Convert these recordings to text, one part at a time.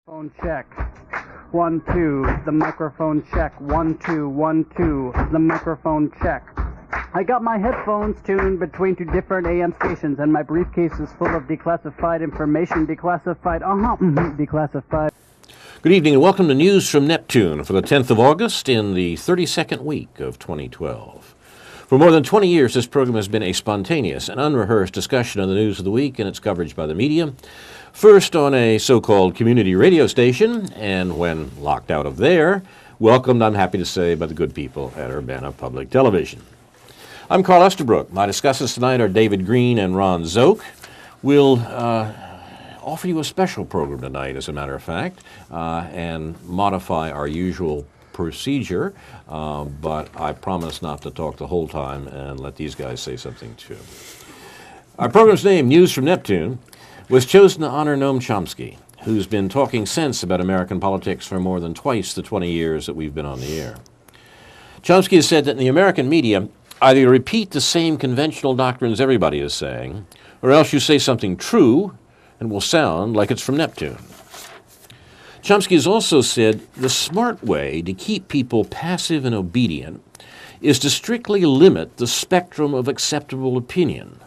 Phone check. 1, 2. The microphone check. 1, 2, 1, 2. The microphone check. I got my headphones tuned between two different AM stations, and my briefcase is full of declassified information. Declassified. Good evening and welcome to News from Neptune for the 10th of August in the 32nd week of 2012. For more than 20 years, this program has been a spontaneous and unrehearsed discussion of the news of the week and its coverage by the media. First on a so-called community radio station, and when locked out of there, welcomed, I'm happy to say, by the good people at Urbana Public Television. I'm Carl Estabrook. My discussants tonight are David Green and Ron Szoke. We'll offer you a special program tonight, as a matter of fact, and modify our usual procedure, but I promise not to talk the whole time and let these guys say something too. Our program's name, News from Neptune, was chosen to honor Noam Chomsky, who's been talking sense about American politics for more than twice the 20 years that we've been on the air. Chomsky has said that in the American media, either you repeat the same conventional doctrines everybody is saying, or else you say something true and will sound like it's from Neptune. Chomsky has also said the smart way to keep people passive and obedient is to strictly limit the spectrum of acceptable opinion,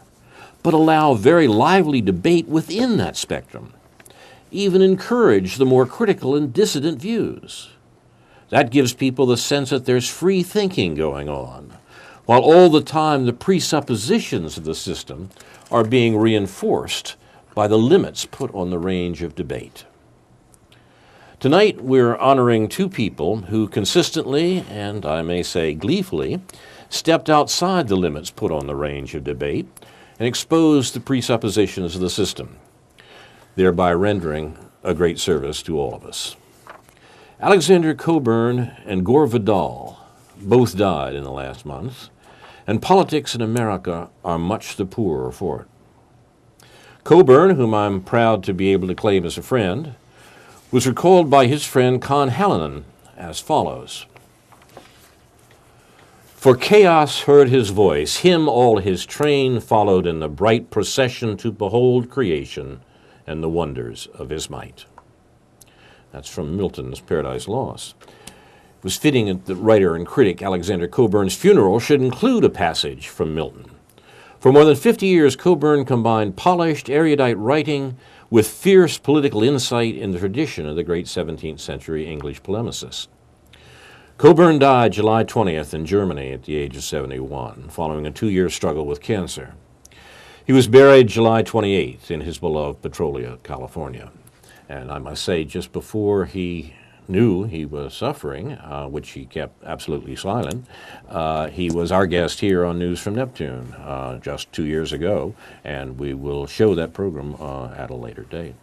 but allow very lively debate within that spectrum, even encourage the more critical and dissident views. That gives people the sense that there's free thinking going on, while all the time the presuppositions of the system are being reinforced by the limits put on the range of debate. Tonight we're honoring two people who consistently, and I may say gleefully, stepped outside the limits put on the range of debate and exposed the presuppositions of the system, thereby rendering a great service to all of us. Alexander Cockburn and Gore Vidal both died in the last month, and politics in America are much the poorer for it. Cockburn, whom I'm proud to be able to claim as a friend, was recalled by his friend Con Hallinan as follows. For chaos heard his voice, him all his train followed in the bright procession to behold creation and the wonders of his might. That's from Milton's Paradise Lost. It was fitting that the writer and critic Alexander Cockburn's funeral should include a passage from Milton. For more than 50 years, Cockburn combined polished, erudite writing with fierce political insight in the tradition of the great 17th century English polemicist. Cockburn died July 20th in Germany at the age of 71, following a 2-year struggle with cancer. He was buried July 28th in his beloved Petrolia, California. And I must say, just before he knew he was suffering, which he kept absolutely silent, he was our guest here on News from Neptune just 2 years ago, and we will show that program at a later date.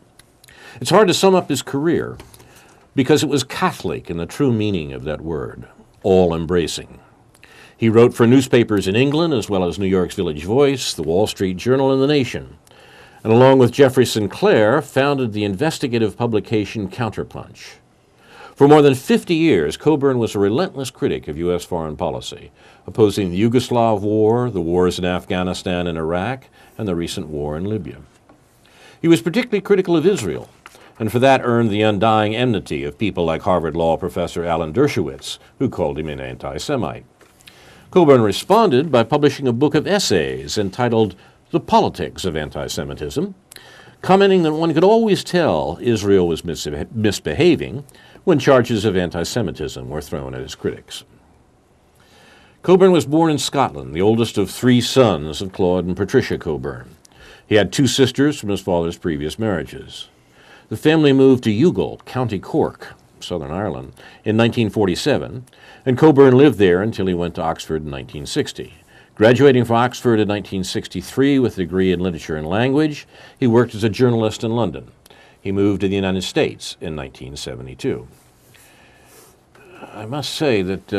It's hard to sum up his career because it was Catholic in the true meaning of that word, all-embracing. He wrote for newspapers in England as well as New York's Village Voice, the Wall Street Journal, and The Nation, and along with Jeffrey Sinclair, founded the investigative publication Counterpunch. For more than 50 years, Cockburn was a relentless critic of U.S. foreign policy, opposing the Yugoslav War, the wars in Afghanistan and Iraq, and the recent war in Libya. He was particularly critical of Israel, and for that earned the undying enmity of people like Harvard Law professor Alan Dershowitz, who called him an anti-Semite. Cockburn responded by publishing a book of essays entitled The Politics of Anti-Semitism, commenting that one could always tell Israel was misbehaving when charges of anti-Semitism were thrown at his critics. Cockburn was born in Scotland, the oldest of 3 sons of Claude and Patricia Cockburn. He had 2 sisters from his father's previous marriages. The family moved to Youghal, County Cork, Southern Ireland, in 1947, and Cockburn lived there until he went to Oxford in 1960. Graduating from Oxford in 1963 with a degree in literature and language, he worked as a journalist in London. He moved to the United States in 1972. I must say that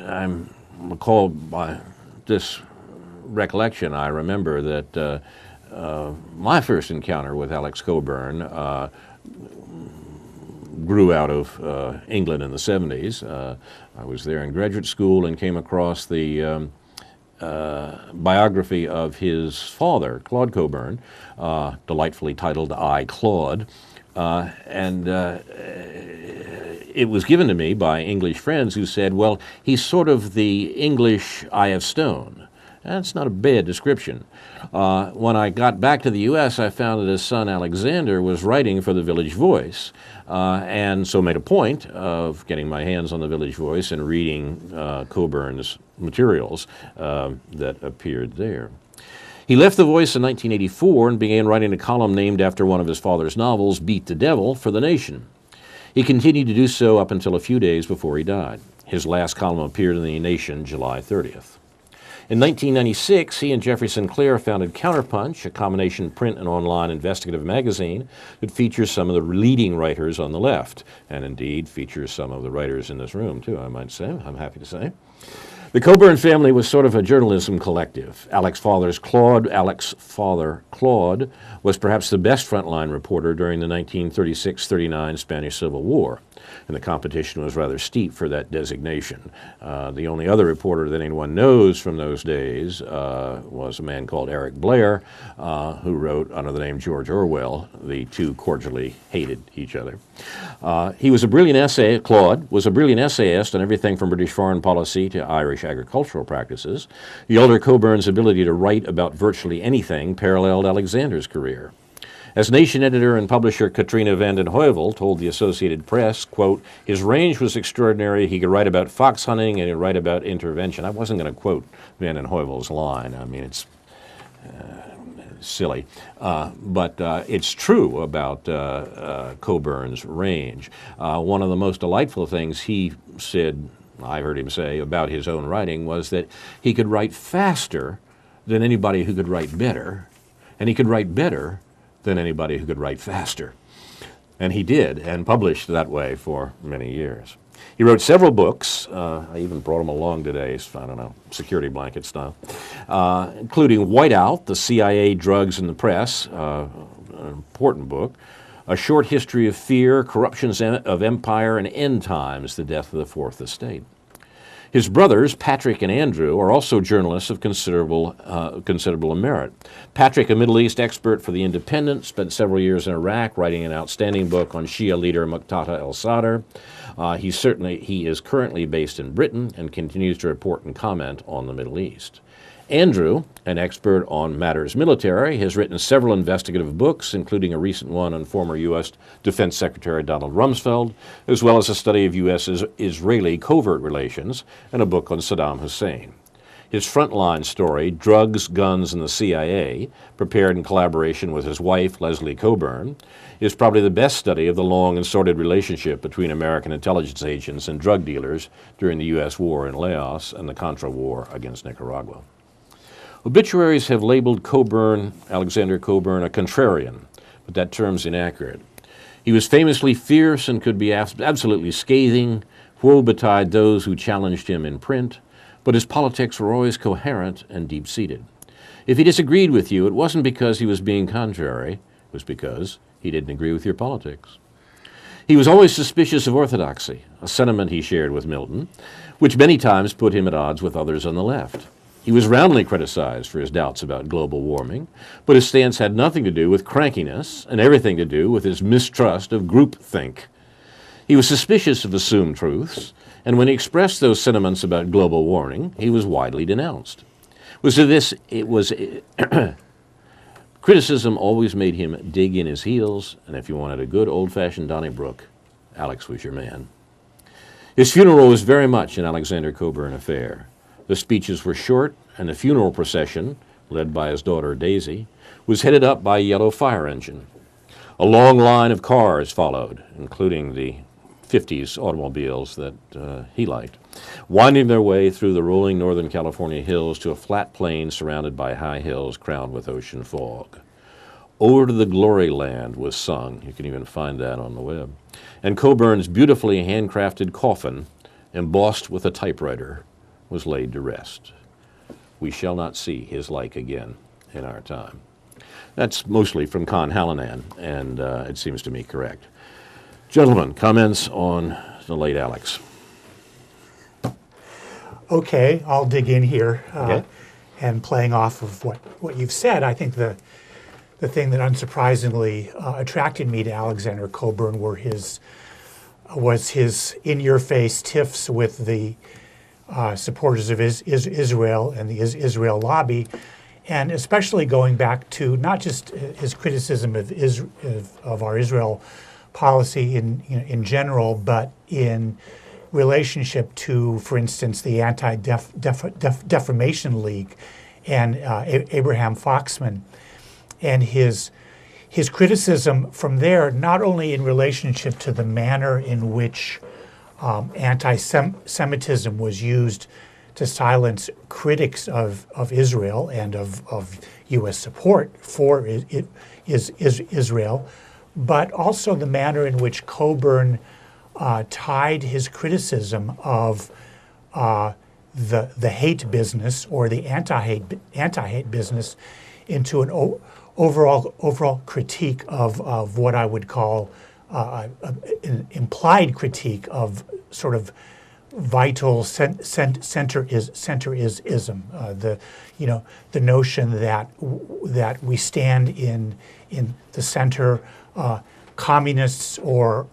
I'm recalled by this recollection. I remember that my first encounter with Alex Cockburn grew out of England in the 70s. I was there in graduate school and came across the biography of his father, Claude Cockburn, delightfully titled I, Claude, And it was given to me by English friends who said, well, he's sort of the English I.F. Stone. That's not a bad description. When I got back to the U.S., I found that his son Alexander was writing for the Village Voice, and so made a point of getting my hands on the Village Voice and reading Cockburn's materials that appeared there. He left the Voice in 1984 and began writing a column named after one of his father's novels, Beat the Devil, for The Nation. He continued to do so up until a few days before he died. His last column appeared in The Nation July 30th. In 1996, he and Jeffrey Sinclair founded Counterpunch, a combination print and online investigative magazine that features some of the leading writers on the left, and indeed features some of the writers in this room, too, I might say, I'm happy to say. The Cockburn family was sort of a journalism collective. Alex's father, Claude, was perhaps the best frontline reporter during the 1936-39 Spanish Civil War, and the competition was rather steep for that designation. The only other reporter that anyone knows from those days was a man called Eric Blair, who wrote under the name George Orwell. The two cordially hated each other. He was a brilliant Claude was a brilliant essayist on everything from British foreign policy to Irish agricultural practices. The elder Cockburn's ability to write about virtually anything paralleled Alexander's career. As Nation editor and publisher Katrina Vanden Heuvel told the Associated Press, quote, his range was extraordinary. He could write about fox hunting and he'd write about intervention. I wasn't going to quote Vanden Heuvel's line. I mean, it's silly. But it's true about Cockburn's range. One of the most delightful things he said, I heard him say, about his own writing was that he could write faster than anybody who could write better, and he could write better than anybody who could write faster. And he did, and published that way for many years. He wrote several books. I even brought them along today, so I don't know, security blanket style, including Whiteout, the CIA, Drugs, and the Press, an important book, A Short History of Fear, Corruptions of Empire, and End Times, The Death of the Fourth Estate. His brothers, Patrick and Andrew, are also journalists of considerable merit. Patrick, a Middle East expert for The Independent, spent several years in Iraq writing an outstanding book on Shia leader Muqtada al-Sadr. He is currently based in Britain and continues to report and comment on the Middle East. Andrew, an expert on matters military, has written several investigative books, including a recent one on former U.S. Defense Secretary Donald Rumsfeld, as well as a study of U.S.-Israeli covert relations and a book on Saddam Hussein. His frontline story, Drugs, Guns, and the CIA, prepared in collaboration with his wife, Leslie Cockburn, is probably the best study of the long and sordid relationship between American intelligence agents and drug dealers during the U.S. war in Laos and the Contra War against Nicaragua. Obituaries have labeled Alexander Cockburn, a contrarian, but that term's inaccurate. He was famously fierce and could be absolutely scathing, woe betide those who challenged him in print, but his politics were always coherent and deep-seated. If he disagreed with you, it wasn't because he was being contrary, it was because he didn't agree with your politics. He was always suspicious of orthodoxy, a sentiment he shared with Milton, which many times put him at odds with others on the left. He was roundly criticized for his doubts about global warming, but his stance had nothing to do with crankiness and everything to do with his mistrust of groupthink. He was suspicious of assumed truths, and when he expressed those sentiments about global warming, he was widely denounced. Criticism always made him dig in his heels, and if you wanted a good old-fashioned Donnybrook, Alex was your man. His funeral was very much an Alexander Cockburn affair. The speeches were short, and the funeral procession, led by his daughter Daisy, was headed up by a yellow fire engine. A long line of cars followed, including the 50s automobiles that he liked, winding their way through the rolling Northern California hills to a flat plain surrounded by high hills crowned with ocean fog. Over to the Glory Land was sung. You can even find that on the web. And Cockburn's beautifully handcrafted coffin, embossed with a typewriter, was laid to rest. We shall not see his like again in our time. That's mostly from Con Hallinan, and it seems to me correct. Gentlemen, comments on the late Alex? Okay, I'll dig in here. Okay. And playing off of what you've said, I think the the thing that unsurprisingly attracted me to Alexander Cockburn was his in-your-face tiffs with the supporters of Israel and the Israel lobby, and especially going back to not just his criticism of our Israel policy in general, but in relationship to, for instance, the Anti-Defamation League and Abraham Foxman, and his criticism from there, not only in relationship to the manner in which anti-Semitism was used to silence critics of Israel and of U.S. support for Israel, but also the manner in which Cockburn tied his criticism of the hate business or the anti-hate business into an overall critique of what I would call an implied critique of sort of vital centrism, the notion that we stand in the center, communists or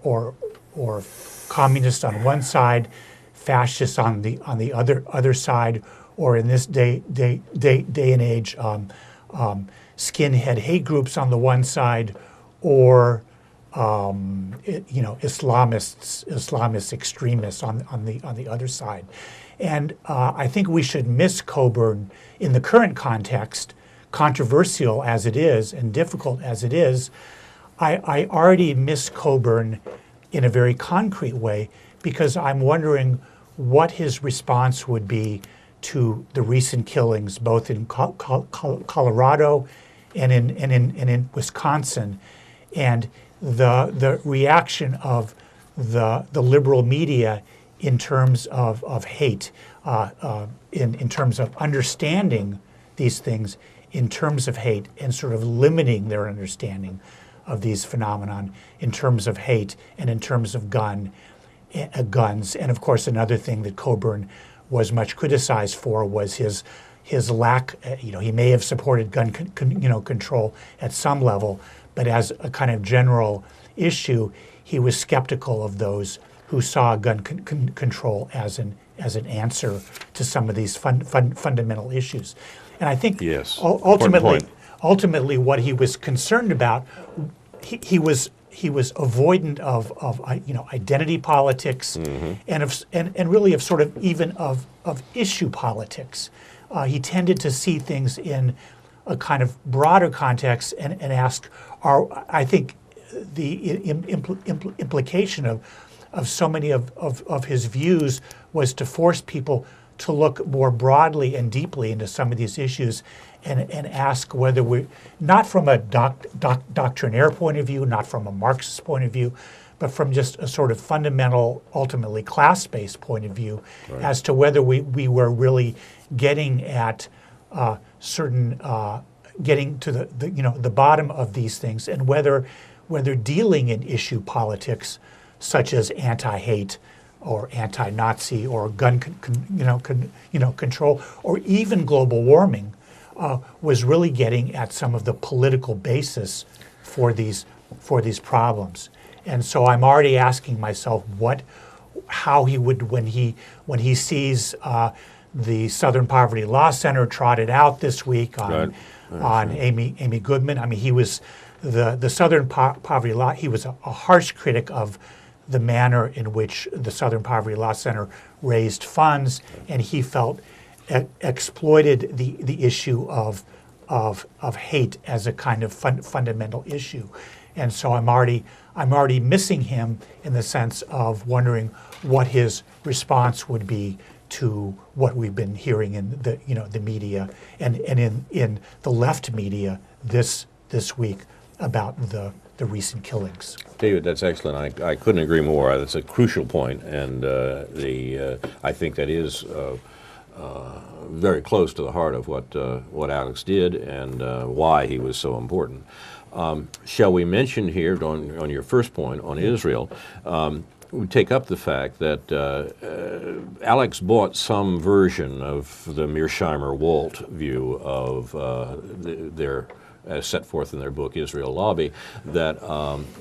communists on one side, fascists on the other side, or in this day and age, skinhead hate groups on the one side, or Islamist extremists on the other side. And I think we should miss Cockburn in the current context, controversial as it is and difficult as it is. I already miss Cockburn in a very concrete way, because I'm wondering what his response would be to the recent killings, both in Colorado and in Wisconsin, and the reaction of the liberal media in terms of hate, in terms of understanding these things in terms of hate, and sort of limiting their understanding of these phenomenon in terms of hate and in terms of guns. And of course, another thing that Cockburn was much criticized for was his lack. He may have supported gun control at some level, but as a kind of general issue, he was skeptical of those who saw gun control as an answer to some of these fundamental issues. And I think ultimately what he was concerned about, he was avoidant of identity politics, and really of sort of even of issue politics. He tended to see things in a kind of broader context and ask, I think the implication of so many of his views was to force people to look more broadly and deeply into some of these issues and ask whether we're, not from a doctrinaire point of view, not from a Marxist point of view, but from just a sort of fundamental, ultimately class-based point of view, right, as to whether we were really getting at getting to the bottom of these things, and whether dealing in issue politics such as anti-hate or anti-Nazi or gun control or even global warming was really getting at some of the political basis for these problems. And so I'm already asking myself how he would, when he sees the Southern Poverty Law Center trotted out this week on Amy Goodman. I mean, he was the Southern Poverty Law. He was a harsh critic of the manner in which the Southern Poverty Law Center raised funds, and he felt exploited the issue of hate as a kind of fundamental issue. And so I'm already missing him in the sense of wondering what his response would be to what we've been hearing in the media and in the left media this week about the recent killings. David, that's excellent. I couldn't agree more. That's a crucial point, and I think that is very close to the heart of what Alex did and why he was so important. Shall we mention here, on your first point on Israel, we take up the fact that Alex bought some version of the Mearsheimer-Walt view of their as set forth in their book, Israel Lobby, that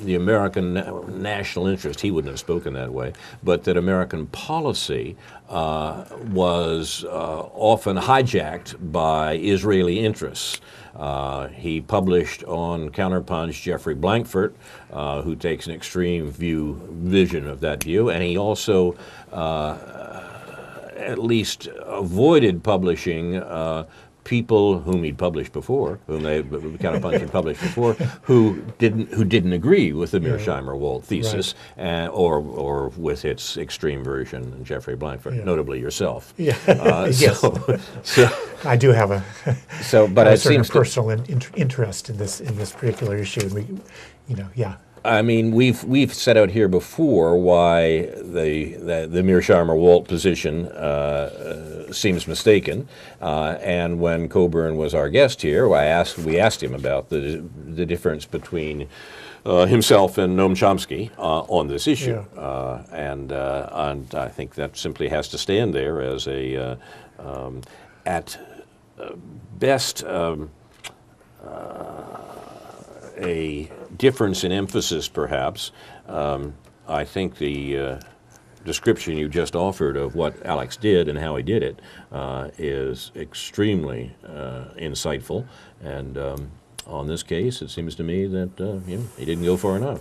the American national interest, he wouldn't have spoken that way, but that American policy was often hijacked by Israeli interests. He published on Counterpunch Jeffrey Blankfort, who takes an extreme vision of that view, and he also at least avoided publishing people whom he'd published before, whom Counterpunch had published before, who didn't agree with the Mearsheimer-Walt thesis, or with its extreme version, Jeffrey Blankfort, notably yourself. Yeah. Yes. So I do have a but a it certain seems personal interest in this particular issue. And we, yeah. I mean, we've set out here before why the Mearsheimer-Walt position seems mistaken, and when Cockburn was our guest here, we asked him about the difference between himself and Noam Chomsky on this issue, and I think that simply has to stand there as a at best. A difference in emphasis, perhaps. I think the description you just offered of what Alex did and how he did it is extremely insightful. And on this case, it seems to me that he didn't go far enough.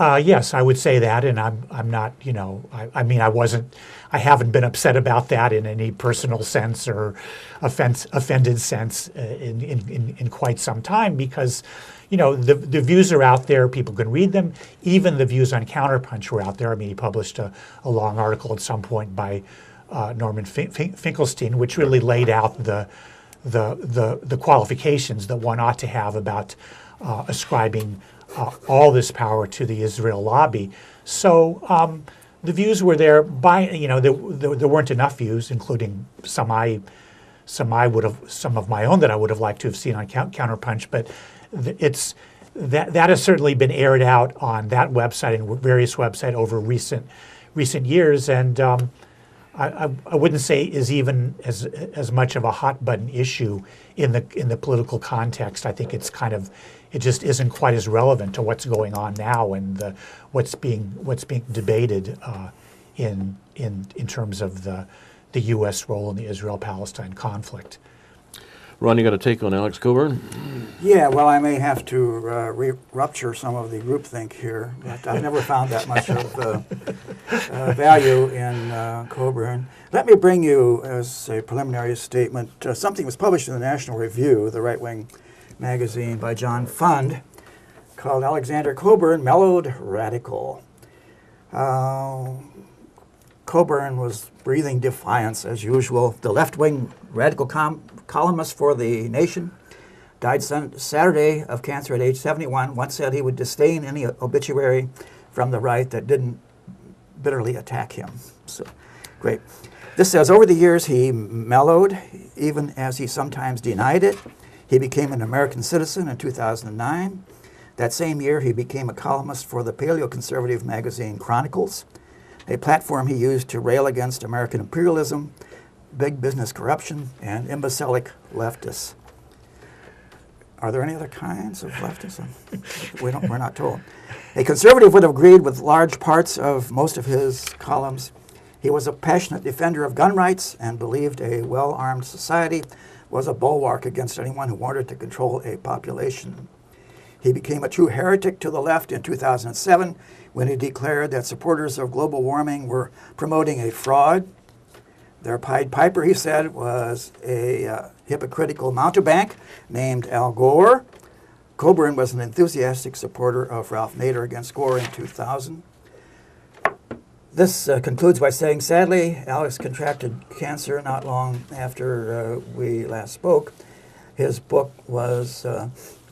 Yes, I would say that, and I'm not, I mean, I haven't been upset about that in any personal sense or offended sense in quite some time, because, the views are out there, people can read them. Even the views on Counterpunch were out there. I mean, he published a long article at some point by Norman Finkelstein, which really laid out the qualifications that one ought to have about ascribing all this power to the Israel lobby. So the views were there. There weren't enough views, including some of my own that I would have liked to have seen on Counterpunch. But that has certainly been aired out on that website and various websites over recent years, and I wouldn't say is even as much of a hot button issue in the political context. I think it just isn't quite as relevant to what's going on now and what's being debated in terms of the U.S. role in the Israel-Palestine conflict. Ron, you got a take on Alex Cockburn? Yeah, well, I may have to rupture some of the groupthink here, but I've never found that much of value in Cockburn. Let me bring you, as a preliminary statement, something was published in the National Review, the right-wing magazine by John Fund, called Alexander Cockburn, Mellowed Radical. Cockburn was breathing defiance, as usual. The left-wing radical columnist for The Nation died Saturday of cancer at age 71, once said he would disdain any obituary from the right that didn't bitterly attack him. So, great. This says, over the years he mellowed, even as he sometimes denied it. He became an American citizen in 2009. That same year, he became a columnist for the paleoconservative magazine Chronicles, a platform he used to rail against American imperialism, big business corruption, and imbecilic leftists. Are there any other kinds of leftists? We're not told. A conservative would have agreed with large parts of most of his columns. He was a passionate defender of gun rights and believed a well-armed society was a bulwark against anyone who wanted to control a population. He became a true heretic to the left in 2007 when he declared that supporters of global warming were promoting a fraud. Their Pied Piper, he said, was a hypocritical mountebank named Al Gore. Cockburn was an enthusiastic supporter of Ralph Nader against Gore in 2000. This concludes by saying, sadly, Alex contracted cancer not long after we last spoke. His book was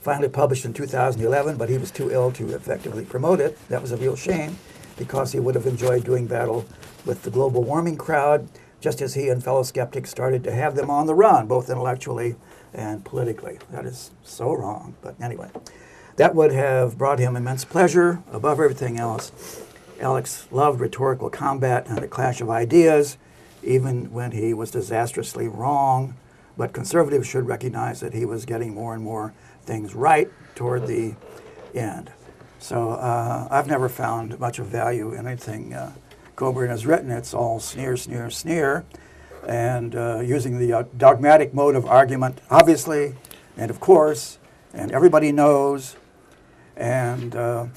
finally published in 2011, but he was too ill to effectively promote it. That was a real shame, because he would have enjoyed doing battle with the global warming crowd, just as he and fellow skeptics started to have them on the run, both intellectually and politically. That is so wrong, but anyway. That would have brought him immense pleasure above everything else. Alex loved rhetorical combat and a clash of ideas, even when he was disastrously wrong. but conservatives should recognize that he was getting more and more things right toward the end. So I've never found much of value in anything Cockburn has written. It's all sneer, sneer, sneer, and using the dogmatic mode of argument, obviously, and of course, and everybody knows, and the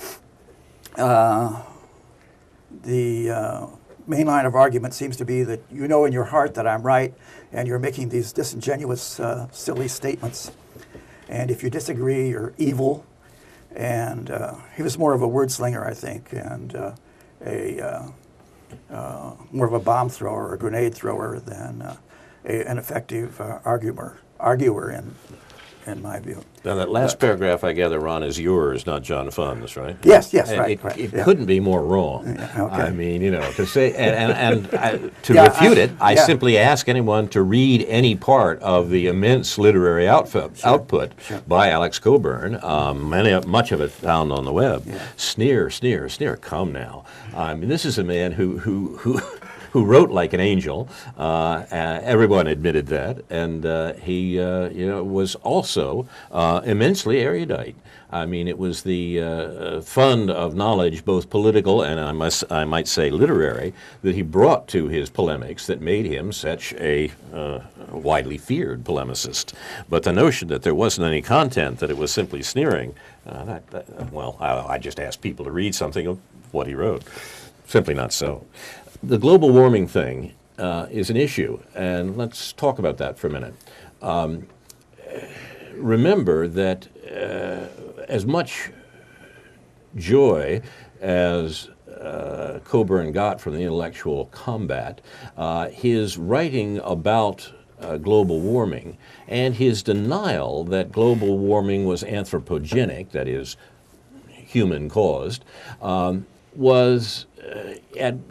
main line of argument seems to be that you know in your heart that I'm right, and you're making these disingenuous, silly statements. And if you disagree, you're evil. And he was more of a word slinger, I think, and more of a bomb thrower or grenade thrower than an effective arguer in my view. Now that last paragraph, I gather, Ron, is yours, not John Funn's, right? Yes, And right. It Yeah. couldn't be more wrong. Yeah, okay. I mean, to say to refute it, I simply ask anyone to read any part of the immense literary output by Alex Cockburn. Much of it found on the web. Yeah. Sneer, sneer, sneer. Come now. I mean, this is a man who wrote like an angel. Everyone admitted that, and he was also immensely erudite. I mean, it was the fund of knowledge, both political and I might say literary, that he brought to his polemics that made him such a widely feared polemicist. But the notion that there wasn't any content, that it was simply sneering, I just asked people to read something of what he wrote. Simply not so. The global warming thing is an issue, and let's talk about that for a minute. Remember that as much joy as Cockburn got from the intellectual combat, his writing about global warming and his denial that global warming was anthropogenic, that is, human-caused, was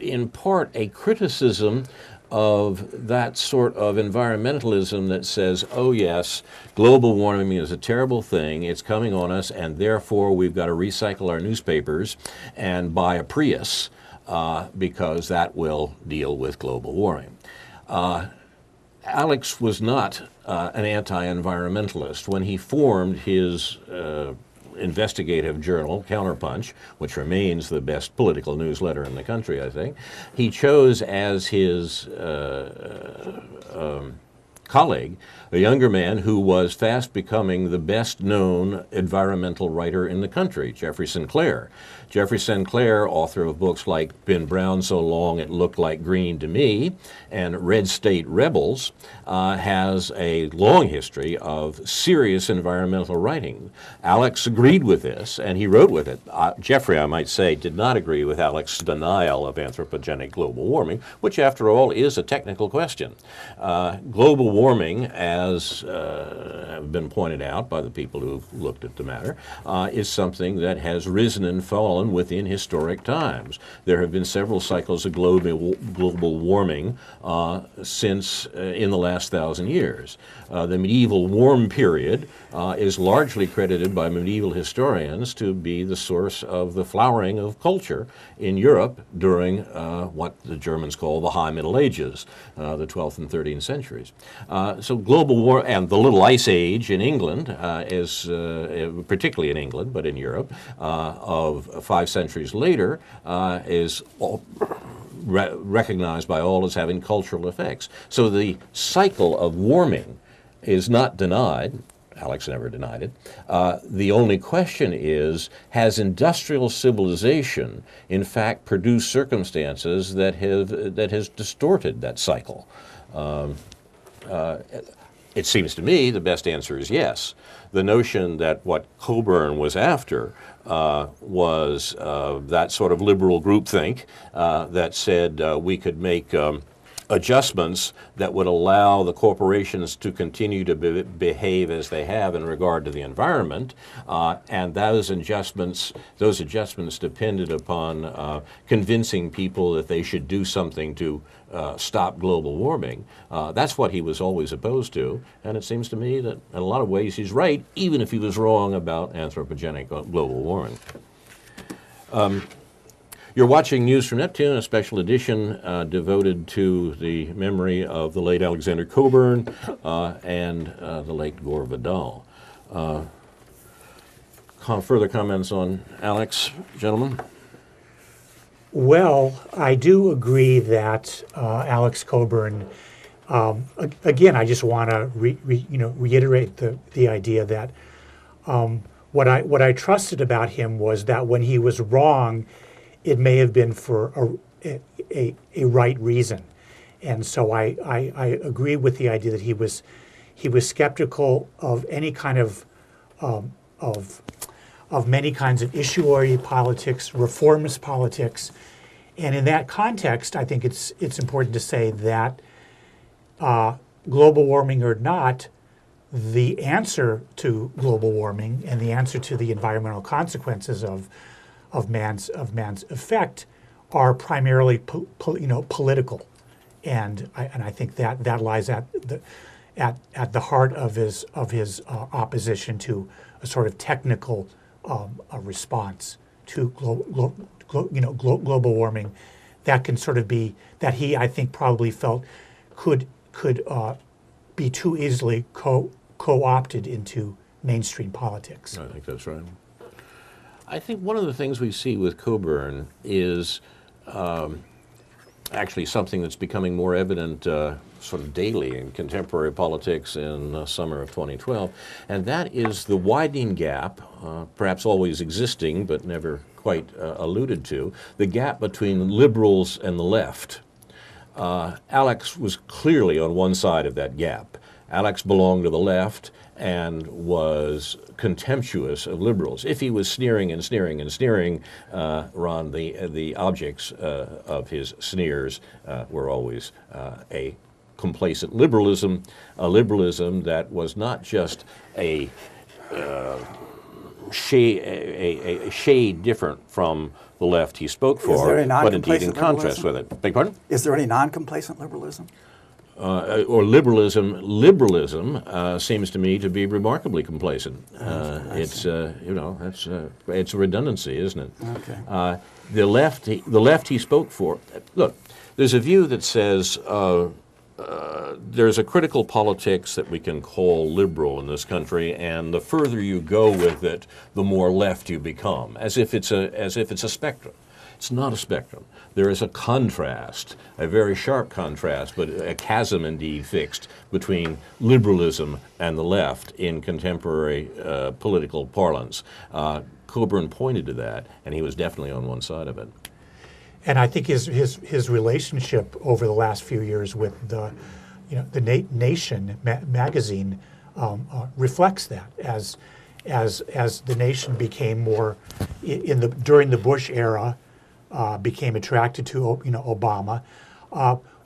in part a criticism of that sort of environmentalism that says, oh yes, global warming is a terrible thing, it's coming on us, and therefore we've got to recycle our newspapers and buy a Prius because that will deal with global warming. Alex was not an anti-environmentalist. When he formed his investigative journal, Counterpunch, which remains the best political newsletter in the country, I think, he chose as his colleague a younger man who was fast becoming the best-known environmental writer in the country, Jeffrey Sinclair. Jeffrey Sinclair, author of books like Been Brown So Long It Looked Like Green to Me and Red State Rebels, has a long history of serious environmental writing. Alex agreed with this, and he wrote with it. Jeffrey, I might say, did not agree with Alex's denial of anthropogenic global warming, which, after all, is a technical question. Global warming, as have been pointed out by the people who've looked at the matter, is something that has risen and fallen within historic times. There have been several cycles of global warming since in the last 1,000 years. The medieval warm period is largely credited by medieval historians to be the source of the flowering of culture in Europe during what the Germans call the High Middle Ages, the 12th and 13th centuries. So global war and the Little Ice Age in England is, particularly in England, but in Europe, of 5 centuries later, is recognized by all as having cultural effects. So the cycle of warming is not denied. Alex never denied it. The only question is, has industrial civilization in fact produced circumstances that has distorted that cycle? It seems to me the best answer is yes. The notion that what Cockburn was after was that sort of liberal groupthink that said we could make adjustments that would allow the corporations to continue to behave as they have in regard to the environment, and those adjustments depended upon convincing people that they should do something to stop global warming. That's what he was always opposed to, and it seems to me that in a lot of ways he's right, even if he was wrong about anthropogenic global warming. You're watching News from Neptune, a special edition devoted to the memory of the late Alexander Cockburn and the late Gore Vidal. Further comments on Alex, gentlemen? Well, I do agree that Alex Cockburn. Again, I just want to reiterate the idea that what I trusted about him was that when he was wrong, it may have been for a right reason, and so I agree with the idea that he was skeptical of any kind of many kinds of issue-oriented politics, reformist politics, and in that context, I think it's important to say that global warming or not, the answer to global warming and the answer to the environmental consequences of man's effect are primarily political, and I think that lies at the heart of his opposition to a sort of technical a response to global warming that can sort of be that he, I think, probably felt could be too easily co-opted into mainstream politics. I think that's right. I think one of the things we see with Cockburn is actually something that's becoming more evident sort of daily in contemporary politics in summer of 2012, and that is the widening gap, perhaps always existing but never quite alluded to, the gap between liberals and the left. Alex was clearly on one side of that gap. Alex belonged to the left and was contemptuous of liberals. If he was sneering and sneering and sneering, Ron, the objects of his sneers were always a complacent liberalism, a liberalism that was not just a shade different from the left he spoke for, but indeed in contrast with it. Beg pardon? Is there any non-complacent liberalism? Or liberalism seems to me to be remarkably complacent. It's it's redundancy, isn't it? Okay. The left he spoke for. Look, there's a view that says there's a critical politics that we can call liberal in this country, and the further you go with it, the more left you become, as if it's a spectrum. It's not a spectrum. There is a contrast, a very sharp contrast, but a chasm indeed fixed between liberalism and the left in contemporary political parlance. Cockburn pointed to that, and he was definitely on one side of it. And I think his relationship over the last few years with the Nation magazine reflects that as the Nation became more during the Bush era. Became attracted to Obama,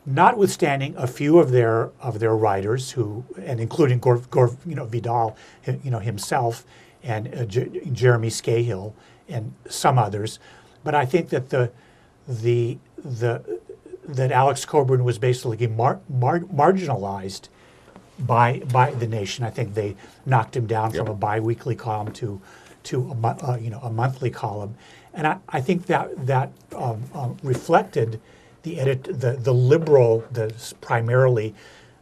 notwithstanding a few of their writers who, and including Gore Vidal, himself, and Jeremy Scahill, and some others. But I think that that Alex Cockburn was basically marginalized by the Nation. I think they knocked him down from a biweekly column to a monthly column. And I think that reflected the liberal, the primarily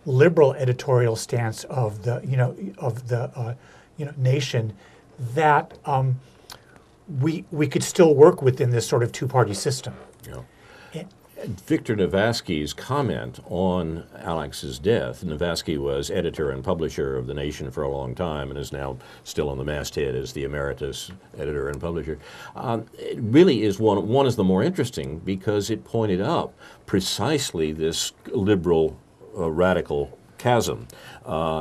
liberal editorial stance of the Nation, that we could still work within this sort of two-party system. Yeah. Victor Navasky's comment on Alex's death. Navasky was editor and publisher of The Nation for a long time and is now still on the masthead as the emeritus editor and publisher. It really is one is the more interesting because it pointed up precisely this liberal radical chasm.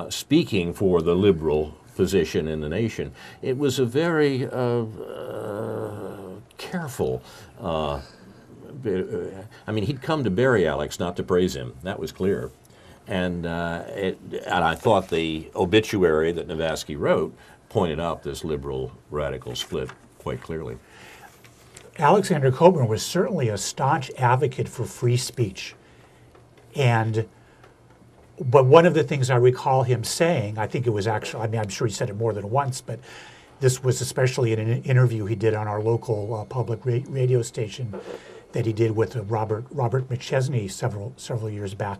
Speaking for the liberal position in the Nation, it was a very careful. He'd come to bury Alex, not to praise him. That was clear. And I thought the obituary that Navasky wrote pointed out this liberal-radical split quite clearly. Alexander Cockburn was certainly a staunch advocate for free speech. But one of the things I recall him saying, I think it was actually, I'm sure he said it more than once, but this was especially in an interview he did on our local public radio station that he did with Robert McChesney several years back,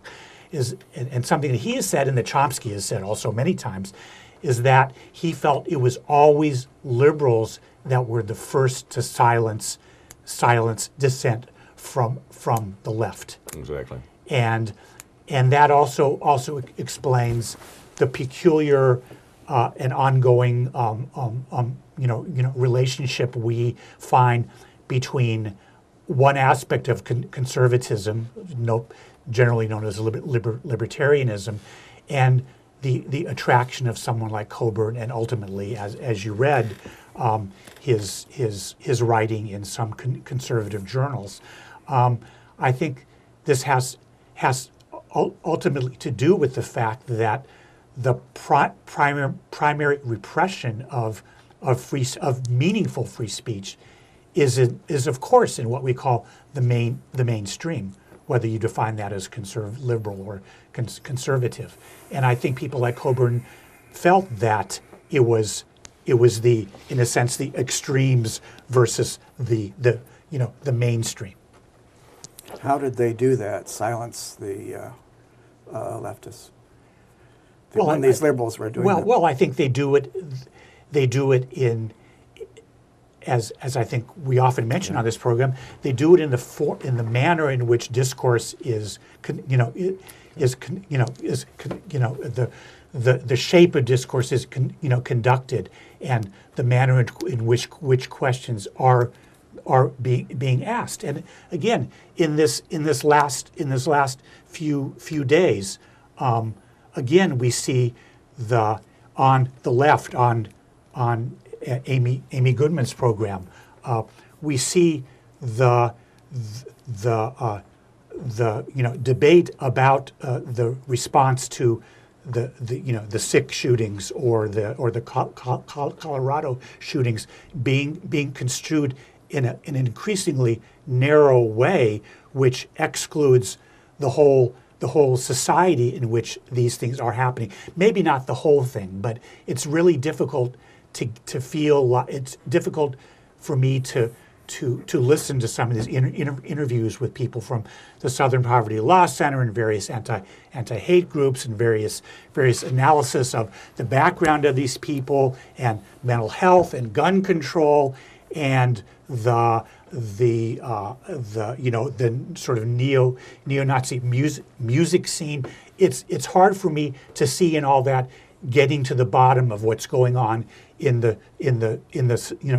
and something that he has said and that Chomsky has said also many times, is that he felt it was always liberals that were the first to silence dissent from the left. Exactly. And that also explains the peculiar and ongoing relationship we find between one aspect of conservatism, generally known as libertarianism, and the attraction of someone like Cockburn, and ultimately, as you read, his writing in some conservative journals. I think this has ultimately to do with the fact that the primary repression of meaningful free speech is of course in what we call the mainstream, whether you define that as liberal or conservative. And I think people like Cockburn felt that it was in a sense the extremes versus the mainstream. How did they do that? Silence the leftists? When these liberals were doing that? Well, I think they do it in, as I think we often mention on this program, they do it in the manner in which discourse is the shape of discourse is conducted, and the manner in which questions are being asked. And again, in this last few days, again we see on the left on Amy Goodman's program, we see the debate about the response to the Sikh shootings or the Colorado shootings being construed in an increasingly narrow way, which excludes the whole society in which these things are happening. Maybe not the whole thing, but it's really difficult to feel. It's difficult for me to listen to some of these interviews with people from the Southern Poverty Law Center and various anti-hate groups and various analysis of the background of these people and mental health and gun control and the sort of neo-Nazi music scene. It's hard for me to see in all that getting to the bottom of what's going on in the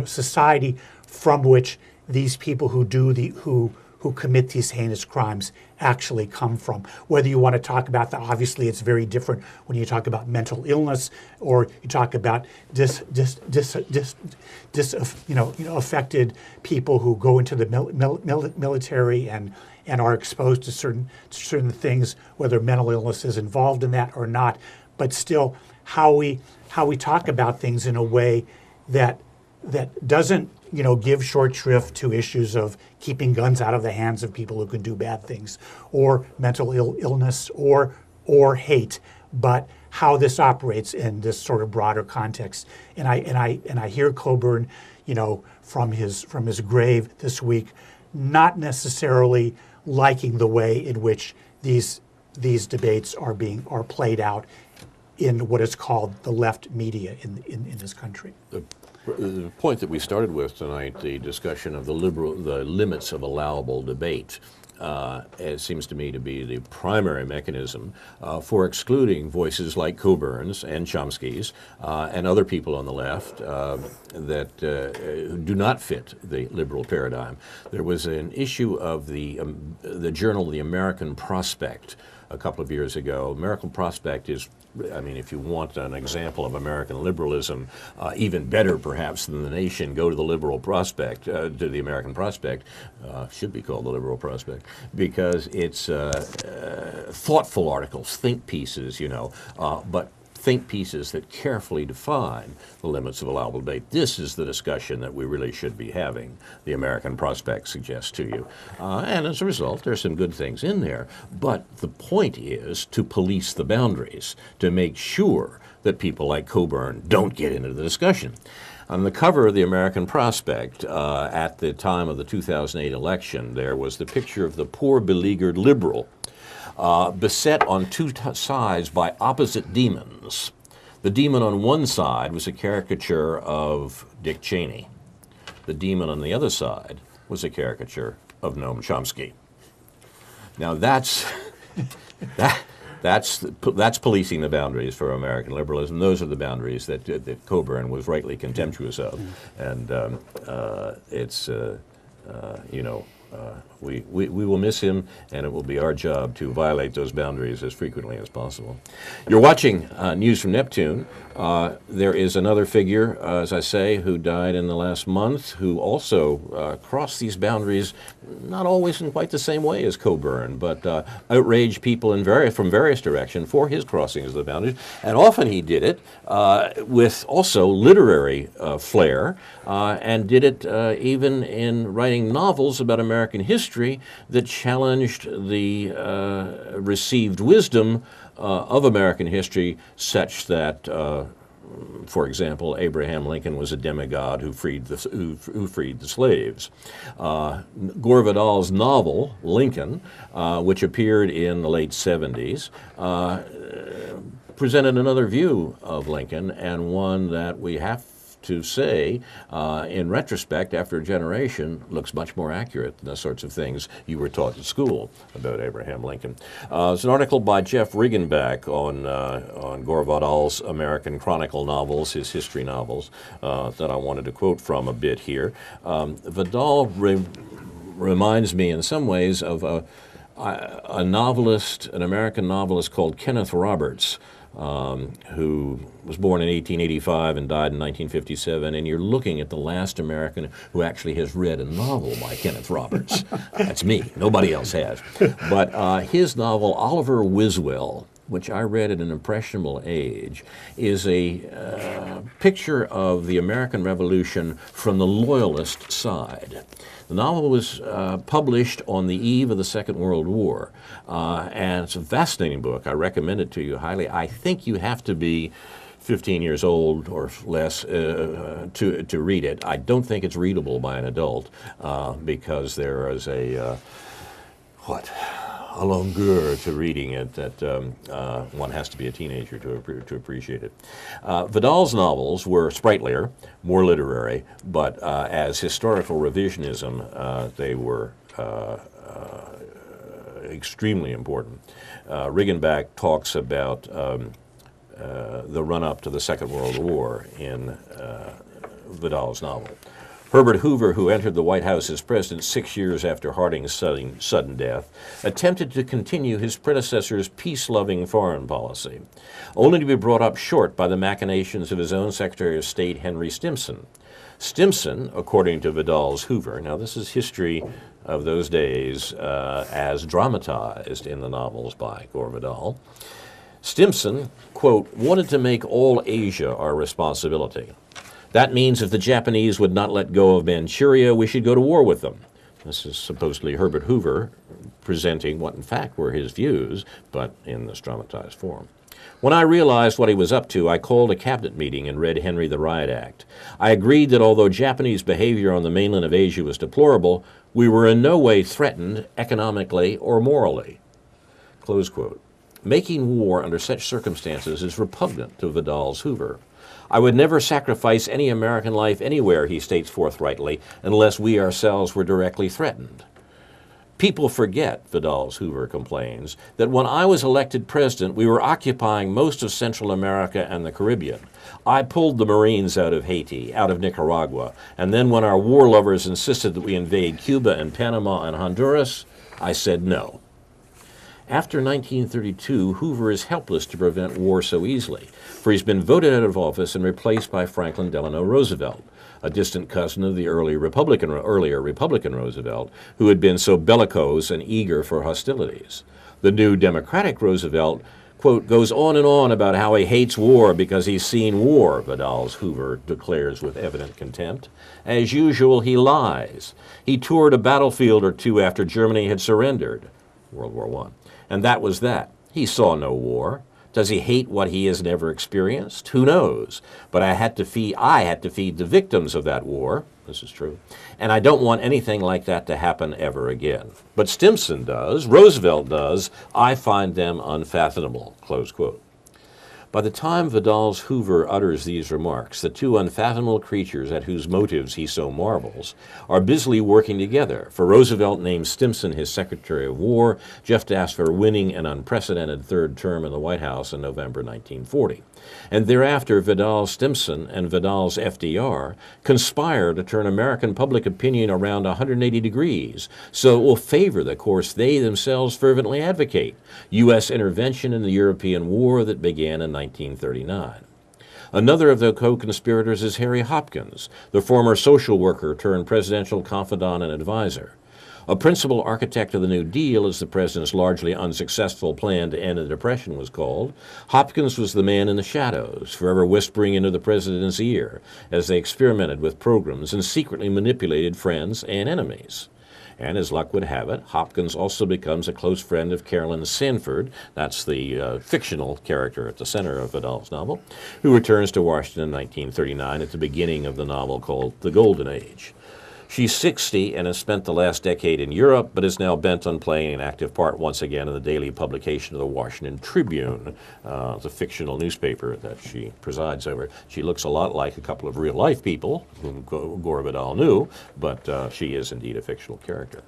society from which these people who commit these heinous crimes actually come from. Whether you want to talk about obviously it's very different when you talk about mental illness or you talk about affected people who go into the military and are exposed to certain things, whether mental illness is involved in that or not. But still, how we talk about things in a way that doesn't give short shrift to issues of keeping guns out of the hands of people who can do bad things, or mental illness, or hate, but how this operates in this sort of broader context. And I hear Cockburn, from his grave this week, not necessarily liking the way in which these debates are played out in what is called the left media in this country. The point that we started with tonight, the discussion of the limits of allowable debate, it seems to me to be the primary mechanism for excluding voices like Cockburn's and Chomsky's and other people on the left that do not fit the liberal paradigm. There was an issue of the journal The American Prospect a couple of years ago. American Prospect is, if you want an example of American liberalism, even better perhaps than The Nation, go to the Liberal Prospect, to the American Prospect, should be called the Liberal Prospect, because it's thoughtful articles, think pieces, but think pieces that carefully define the limits of allowable debate. This is the discussion that we really should be having, the American Prospect suggests to you. And as a result, there's some good things in there. But the point is to police the boundaries, to make sure that people like Cockburn don't get into the discussion. On the cover of the American Prospect at the time of the 2008 election, there was the picture of the poor, beleaguered liberal beset on two sides by opposite demons. The demon on one side was a caricature of Dick Cheney. The demon on the other side was a caricature of Noam Chomsky. Now that's that's policing the boundaries for American liberalism. Those are the boundaries that Cockburn was rightly contemptuous of, and we will miss him, and it will be our job to violate those boundaries as frequently as possible. You're watching News from Neptune. There is another figure, as I say, who died in the last month, who also crossed these boundaries, not always in quite the same way as Cockburn, but outraged people from various directions for his crossings of the boundaries. And often he did it with also literary flair, and did it even in writing novels about American history that challenged the received wisdom of American history, such that, for example, Abraham Lincoln was a demigod who freed the slaves. Gore Vidal's novel, Lincoln, which appeared in the late 70s, presented another view of Lincoln, and one that we have to say, in retrospect, after a generation, looks much more accurate than the sorts of things you were taught at school about Abraham Lincoln. It's an article by Jeff Riggenbach on Gore Vidal's American Chronicle novels, his history novels, that I wanted to quote from a bit here. Vidal reminds me in some ways of a novelist, an American novelist called Kenneth Roberts, who was born in 1885 and died in 1957, and you're looking at the last American who actually has read a novel by Kenneth Roberts. That's me. Nobody else has. But his novel, Oliver Wiswell, which I read at an impressionable age, is a picture of the American Revolution from the Loyalist side. The novel was published on the eve of the Second World War, and it's a fascinating book. I recommend it to you highly. I think you have to be 15 years old or less to read it. I don't think it's readable by an adult because there is a longueur to reading it that one has to be a teenager to appreciate it. Vidal's novels were sprightlier, more literary, but as historical revisionism, they were extremely important. Riggenbach talks about the run-up to the Second World War in Vidal's novel. Herbert Hoover, who entered the White House as president 6 years after Harding's sudden death, attempted to continue his predecessor's peace-loving foreign policy, only to be brought up short by the machinations of his own Secretary of State, Henry Stimson. Stimson, according to Vidal's Hoover, now this is history of those days as dramatized in the novels by Gore Vidal, Stimson, quote, wanted to make all Asia our responsibility. That means if the Japanese would not let go of Manchuria, we should go to war with them. This is supposedly Herbert Hoover presenting what in fact were his views, but in this dramatized form. When I realized what he was up to, I called a cabinet meeting and read Henry the Riot Act. I agreed that although Japanese behavior on the mainland of Asia was deplorable, we were in no way threatened economically or morally. Close quote. Making war under such circumstances is repugnant to Vidal's Hoover. I would never sacrifice any American life anywhere, he states forthrightly, unless we ourselves were directly threatened. People forget, Vidal's Hoover complains, that when I was elected president, we were occupying most of Central America and the Caribbean. I pulled the Marines out of Haiti, out of Nicaragua, and then when our war lovers insisted that we invade Cuba and Panama and Honduras, I said no. After 1932, Hoover is helpless to prevent war so easily, for he's been voted out of office and replaced by Franklin Delano Roosevelt, a distant cousin of the earlier Republican Roosevelt, who had been so bellicose and eager for hostilities. The new Democratic Roosevelt, quote, goes on and on about how he hates war because he's seen war, Vidal's Hoover declares with evident contempt. As usual, he lies. He toured a battlefield or two after Germany had surrendered, World War I. And that was that. He saw no war. Does he hate what he has never experienced? Who knows? But I had to feed the victims of that war. This is true. And I don't want anything like that to happen ever again. But Stimson does, Roosevelt does. I find them unfathomable, close quote. By the time Vidal's Hoover utters these remarks, the two unfathomable creatures at whose motives he so marvels are busily working together, for Roosevelt names Stimson his Secretary of War just after winning an unprecedented third term in the White House in November 1940. And thereafter, Vidal Stimson and Vidal's FDR conspire to turn American public opinion around 180 degrees, so it will favor the course they themselves fervently advocate, U.S. intervention in the European war that began in 1939. Another of the co-conspirators is Harry Hopkins, the former social worker turned presidential confidant and advisor. A principal architect of the New Deal, as the president's largely unsuccessful plan to end the Depression was called, Hopkins was the man in the shadows, forever whispering into the president's ear as they experimented with programs and secretly manipulated friends and enemies. And as luck would have it, Hopkins also becomes a close friend of Carolyn Sanford, that's the fictional character at the center of Vidal's novel, who returns to Washington in 1939 at the beginning of the novel called The Golden Age. She's 60 and has spent the last decade in Europe, but is now bent on playing an active part once again in the daily publication of the Washington Tribune, the fictional newspaper that she presides over. She looks a lot like a couple of real-life people whom Gore Vidal knew, but she is indeed a fictional character.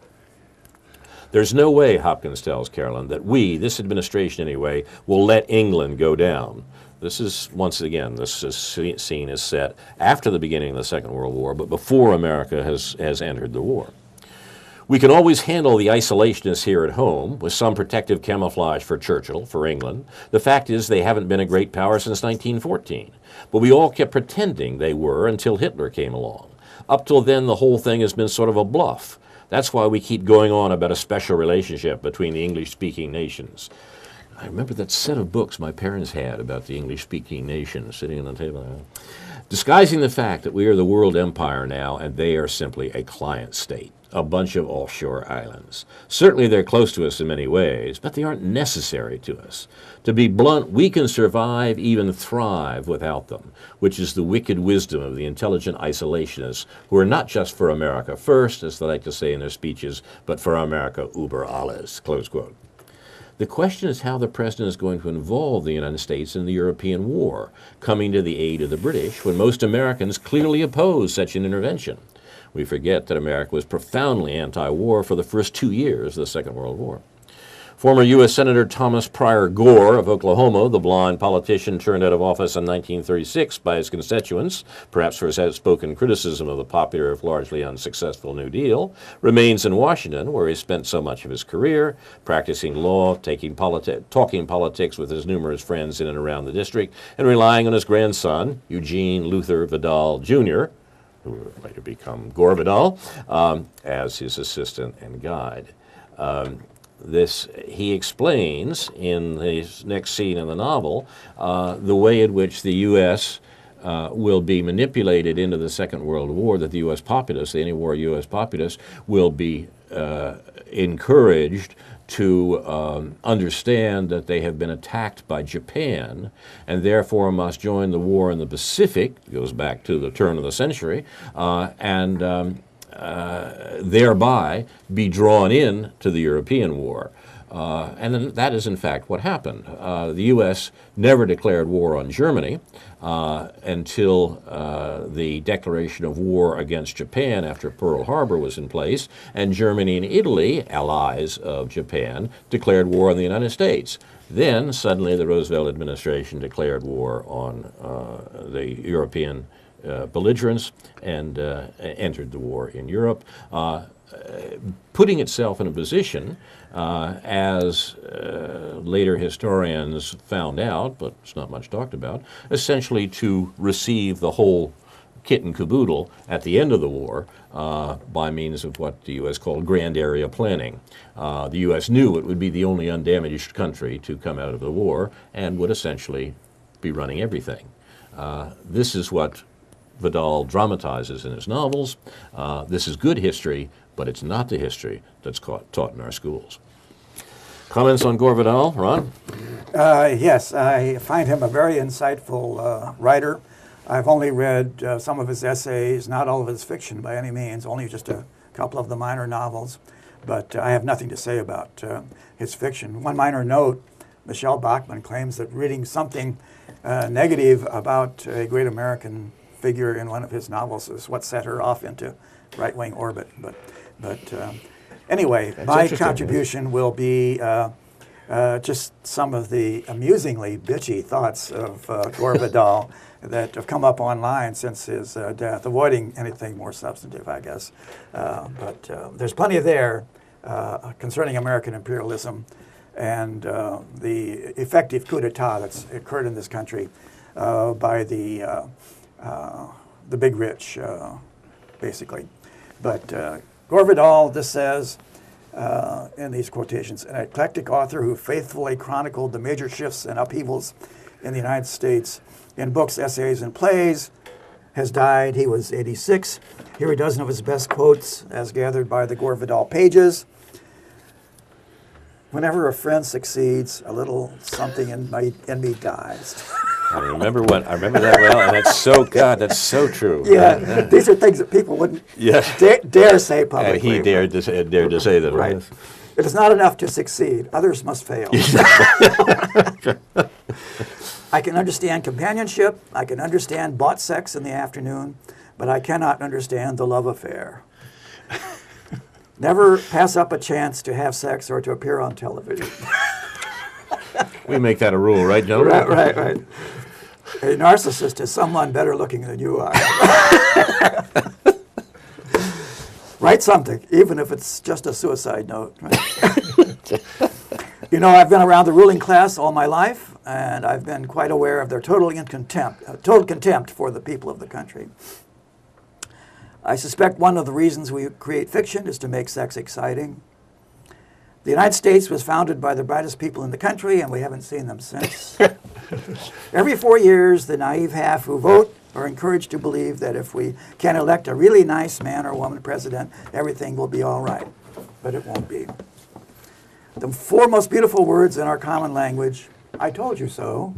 There's no way, Hopkins tells Carolyn, that we, this administration anyway, will let England go down. This is, once again, this is seen as set after the beginning of the Second World War, but before America has entered the war. We can always handle the isolationists here at home, with some protective camouflage for Churchill, for England. The fact is they haven't been a great power since 1914. But we all kept pretending they were until Hitler came along. Up till then, the whole thing has been sort of a bluff. That's why we keep going on about a special relationship between the English-speaking nations. I remember that set of books my parents had about the English-speaking nations sitting on the table. Disguising the fact that we are the world empire now and they are simply a client state, a bunch of offshore islands. Certainly they're close to us in many ways, but they aren't necessary to us. To be blunt, we can survive, even thrive without them, which is the wicked wisdom of the intelligent isolationists who are not just for America first, as they like to say in their speeches, but for America über alles, close quote. The question is how the president is going to involve the United States in the European war, coming to the aid of the British when most Americans clearly oppose such an intervention. We forget that America was profoundly anti-war for the first 2 years of the Second World War. Former U.S. Senator Thomas Pryor Gore of Oklahoma, the blonde politician turned out of office in 1936 by his constituents, perhaps for his outspoken criticism of the popular, if largely unsuccessful, New Deal, remains in Washington, where he spent so much of his career, practicing law, talking politics with his numerous friends in and around the district, and relying on his grandson, Eugene Luther Vidal, Jr., who would later become Gore Vidal, as his assistant and guide. He explains in the next scene in the novel the way in which the U.S. Will be manipulated into the Second World War, that the U.S. populace, the anti-war U.S. populace, will be encouraged to understand that they have been attacked by Japan and therefore must join the war in the Pacific, goes back to the turn of the century, thereby be drawn in to the European war. And that is, in fact, what happened. The U.S. never declared war on Germany until the declaration of war against Japan after Pearl Harbor was in place, and Germany and Italy, allies of Japan, declared war on the United States. Then, suddenly, the Roosevelt administration declared war on the European belligerents and entered the war in Europe, putting itself in a position, as later historians found out, but it's not much talked about, essentially to receive the whole kit and caboodle at the end of the war by means of what the U.S. called grand area planning. The U.S. knew it would be the only undamaged country to come out of the war and would essentially be running everything. This is what Vidal dramatizes in his novels. This is good history, but it's not the history that's taught in our schools. Comments on Gore Vidal, Ron? Yes, I find him a very insightful writer. I've only read some of his essays, not all of his fiction by any means, only just a couple of the minor novels. But I have nothing to say about his fiction. One minor note, Michelle Bachmann claims that reading something negative about a great American figure in one of his novels is what set her off into right-wing orbit. But anyway, That's my interesting. contribution will be just some of the amusingly bitchy thoughts of Gore Vidal that have come up online since his death, avoiding anything more substantive, I guess. But there's plenty there concerning American imperialism and the effective coup d'etat that's occurred in this country by the big rich, basically. But Gore Vidal, this says, in these quotations, an eclectic author who faithfully chronicled the major shifts and upheavals in the United States in books, essays, and plays, has died. He was 86. Here are a dozen of his best quotes as gathered by the Gore Vidal pages. Whenever a friend succeeds, a little something in me dies. I remember that well, and that's so, God, that's so true. Yeah, these are things that people wouldn't dare say publicly. He dared to say that. Right. It is not enough to succeed. Others must fail. I can understand companionship. I can understand bought sex in the afternoon, but I cannot understand the love affair. Never pass up a chance to have sex or to appear on television. We make that a rule, right, gentlemen? Right. A narcissist is someone better looking than you are. Write something, even if it's just a suicide note. Right? You know, I've been around the ruling class all my life, and I've been quite aware of their total contempt for the people of the country. I suspect one of the reasons we create fiction is to make sex exciting. The United States was founded by the brightest people in the country, and we haven't seen them since. Every 4 years, the naive half who vote are encouraged to believe that if we can elect a really nice man or woman president, everything will be all right. But it won't be. The 4 most beautiful words in our common language, I told you so.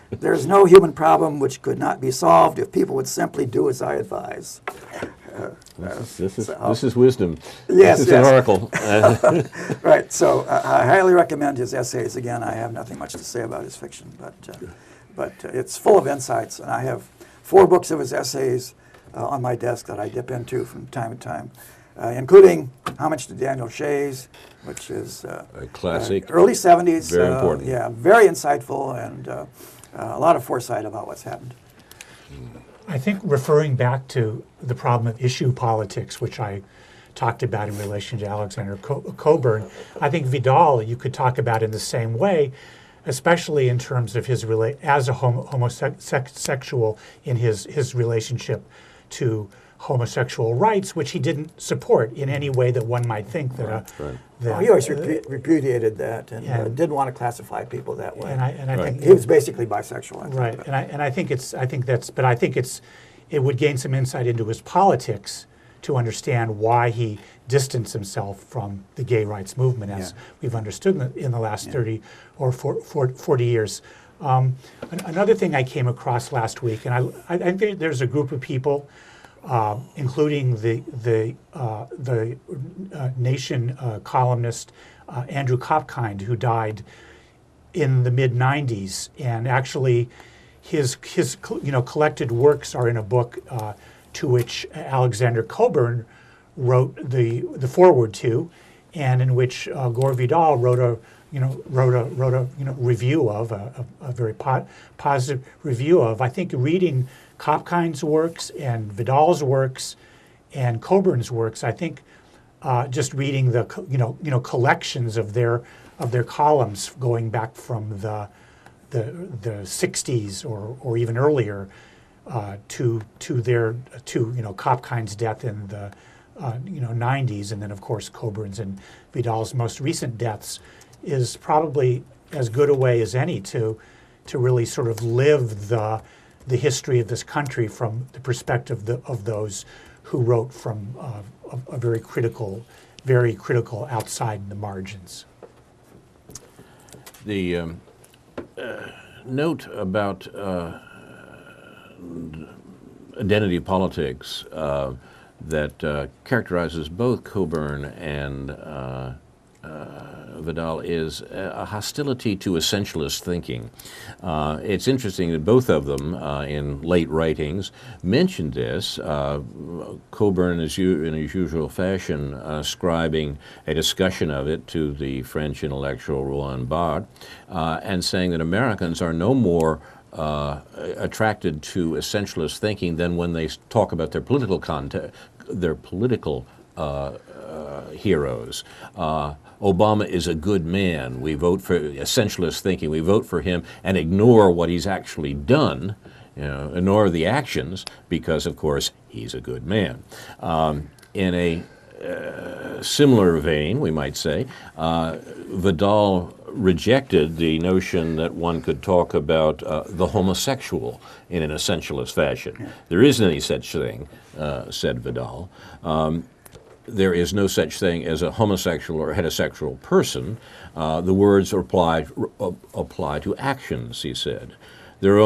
There's no human problem which could not be solved if people would simply do as I advise. This is wisdom. Yes, this is an oracle. Right. So I highly recommend his essays. Again, I have nothing much to say about his fiction, but it's full of insights. And I have 4 books of his essays on my desk that I dip into from time to time, including Homage to Daniel Shays, which is a classic, early 70s. Very important. Yeah, very insightful and a lot of foresight about what's happened. I think referring back to the problem of issue politics, which I talked about in relation to Alexander Cockburn, I think Vidal you could talk about in the same way, especially in terms of his as a homosexual in his relationship to homosexual rights, which he didn't support in any way that one might think that. He always repudiated that and didn't want to classify people that way. And I think he was basically bisexual. Right, and I think it would gain some insight into his politics to understand why he distanced himself from the gay rights movement, as we've understood in the last 30 or 40 years. Another thing I came across last week, and I think there's a group of people, including the Nation columnist Andrew Cockburn, who died in the mid-90s, and actually his collected works are in a book to which Alexander Cockburn wrote the foreword to, and in which Gore Vidal wrote a review of a very positive review of. I think reading Cockburn's works and Vidal's works and Cockburn's works, I think just reading the collections of their columns going back from the 60s or even earlier to Cockburn's death in the 90s, and then of course Cockburn's and Vidal's most recent deaths, is probably as good a way as any to really sort of live the history of this country from the perspective of those who wrote from a very critical outside the margins. the note about identity politics that characterizes both Cockburn and Vidal is a hostility to essentialist thinking. It's interesting that both of them, in late writings, mentioned this. Cockburn, in his usual fashion, ascribing a discussion of it to the French intellectual Roland Barthes, and saying that Americans are no more attracted to essentialist thinking than when they talk about their political heroes. Obama is a good man. We vote for essentialist thinking. We vote for him and ignore what he's actually done, ignore the actions, because, of course, he's a good man. In a similar vein, we might say, Vidal rejected the notion that one could talk about the homosexual in an essentialist fashion. Yeah. There isn't any such thing, said Vidal. There is no such thing as a homosexual or heterosexual person. The words apply to actions, he said. There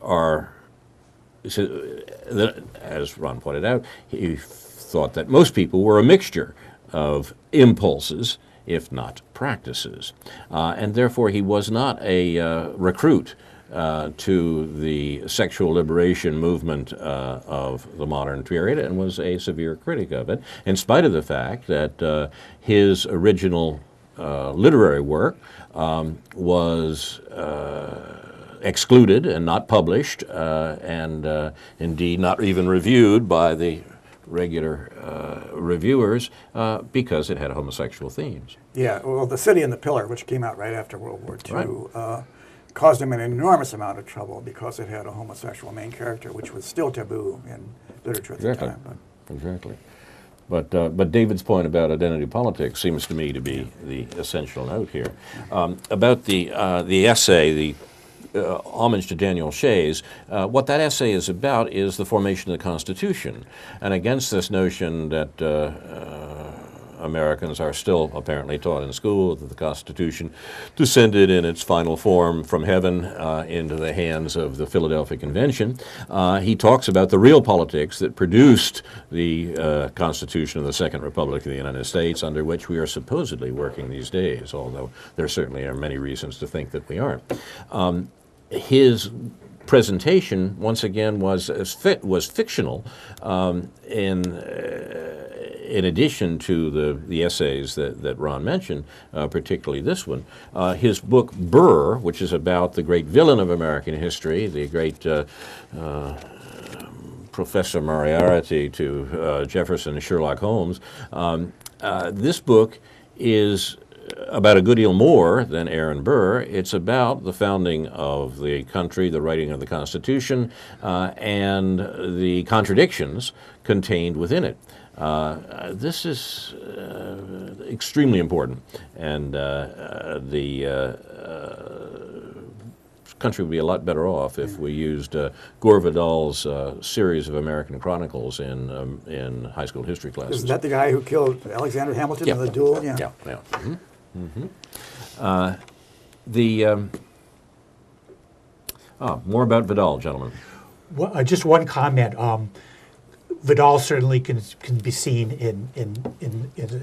are, as Ron pointed out, he thought that most people were a mixture of impulses, if not practices. And therefore he was not a recruit to the sexual liberation movement of the modern period, and was a severe critic of it, in spite of the fact that his original literary work was excluded and not published, and indeed not even reviewed by the regular reviewers because it had homosexual themes. Yeah, well, The City and the Pillar, which came out right after World War II, right, caused him an enormous amount of trouble because it had a homosexual main character, which was still taboo in literature at the time. Exactly. But David's point about identity politics seems to me to be the essential note here. About the essay, the homage to Daniel Shays, what that essay is about is the formation of the Constitution. And against this notion that Americans are still apparently taught in school that the Constitution descended in its final form from heaven into the hands of the Philadelphia Convention. He talks about the real politics that produced the Constitution of the Second Republic of the United States, under which we are supposedly working these days, although there certainly are many reasons to think that we aren't. His presentation, once again, was fictional in addition to the essays that Ron mentioned, particularly this one. His book, Burr, which is about the great villain of American history, the great Professor Moriarty to Jefferson and Sherlock Holmes, this book is about a good deal more than Aaron Burr. It's about the founding of the country, the writing of the Constitution, and the contradictions contained within it. This is extremely important, and the country would be a lot better off if we used Gore Vidal's series of American Chronicles in high school history classes. Isn't that the guy who killed Alexander Hamilton in the duel? Yeah. Mm-hmm. Mm-hmm. More about Vidal, gentlemen. Well, just one comment. Vidal certainly can be seen in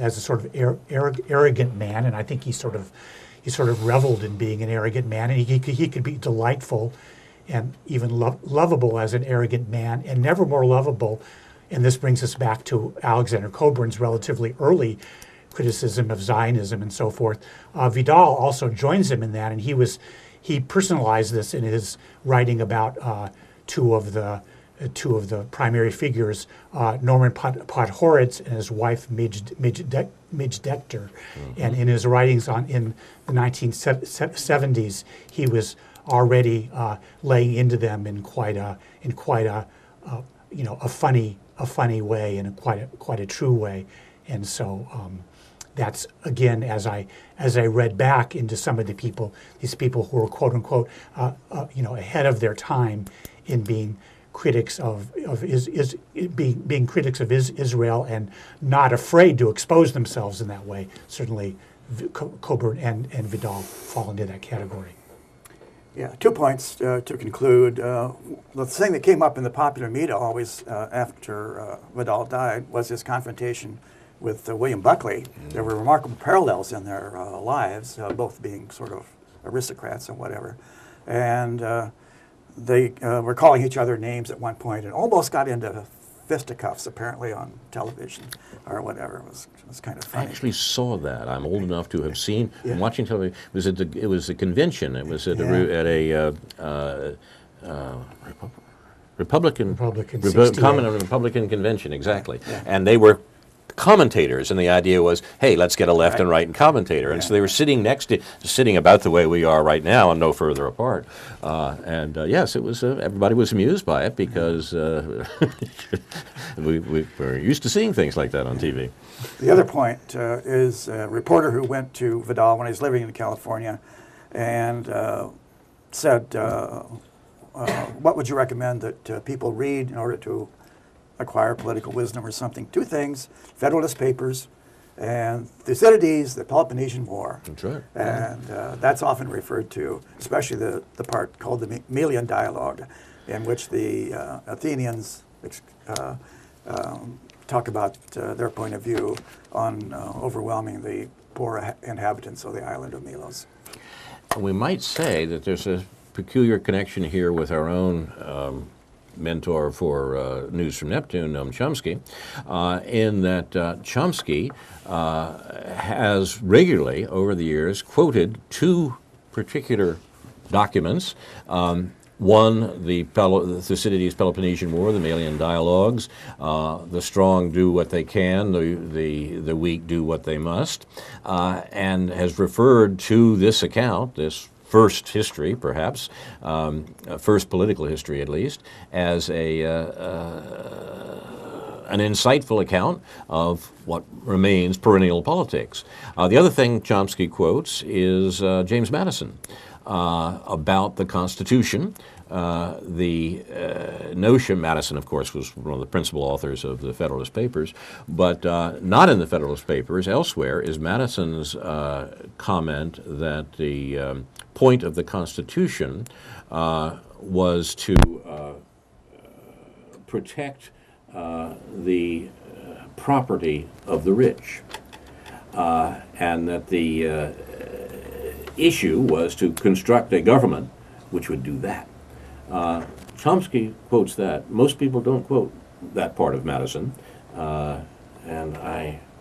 as a sort of arrogant man, and I think he sort of reveled in being an arrogant man, and he could be delightful and even lovable as an arrogant man, and never more lovable. And this brings us back to Alexander Cockburn's relatively early criticism of Zionism and so forth. Vidal also joins him in that, and he personalized this in his writing about two of the primary figures, Norman Podhoretz and his wife Midge Decter. Mm-hmm. And in his writings in the 1970s, he was already laying into them in quite a funny way, and in quite a true way. And so that's, again, as I read back into some of these people who were quote unquote ahead of their time in being critics of being critics of Israel and not afraid to expose themselves in that way. Certainly, Cockburn and Vidal fall into that category. Yeah, 2 points to conclude. The thing that came up in the popular media always after Vidal died was his confrontation with William Buckley. There were remarkable parallels in their lives, both being sort of aristocrats and whatever. And they were calling each other names at one point and almost got into fisticuffs apparently on television or whatever. It was kind of funny. I actually saw that. I'm old enough to have seen. I'm watching television. It was a convention. It was at a Republican Republican convention, exactly. Yeah. And they were commentators, and the idea was, hey, let's get a left and right and commentator. And so they were sitting sitting about the way we are right now and no further apart. Yes, it was. Everybody was amused by it because we were used to seeing things like that on TV. The other point is a reporter who went to Vidal when he was living in California and said, what would you recommend that people read in order to acquire political wisdom or something? 2 things: Federalist Papers and Thucydides, the Peloponnesian War. That's right. And that's often referred to, especially the part called the Melian Dialogue, in which the Athenians talk about their point of view on overwhelming the poor inhabitants of the island of Melos. We might say that there's a peculiar connection here with our own mentor for News from Neptune, Noam Chomsky, in that Chomsky has regularly, over the years, quoted 2 particular documents. One, the Thucydides Peloponnesian War, the Melian Dialogues, the strong do what they can, the weak do what they must, and has referred to this account, this first history, perhaps, first political history at least, as an insightful account of what remains perennial politics. The other thing Chomsky quotes is James Madison about the Constitution. The notion, Madison, of course, was one of the principal authors of the Federalist Papers, but not in the Federalist Papers, elsewhere, is Madison's comment that the point of the Constitution was to protect the property of the rich, and that the issue was to construct a government which would do that. Chomsky quotes that. Most people don't quote that part of Madison,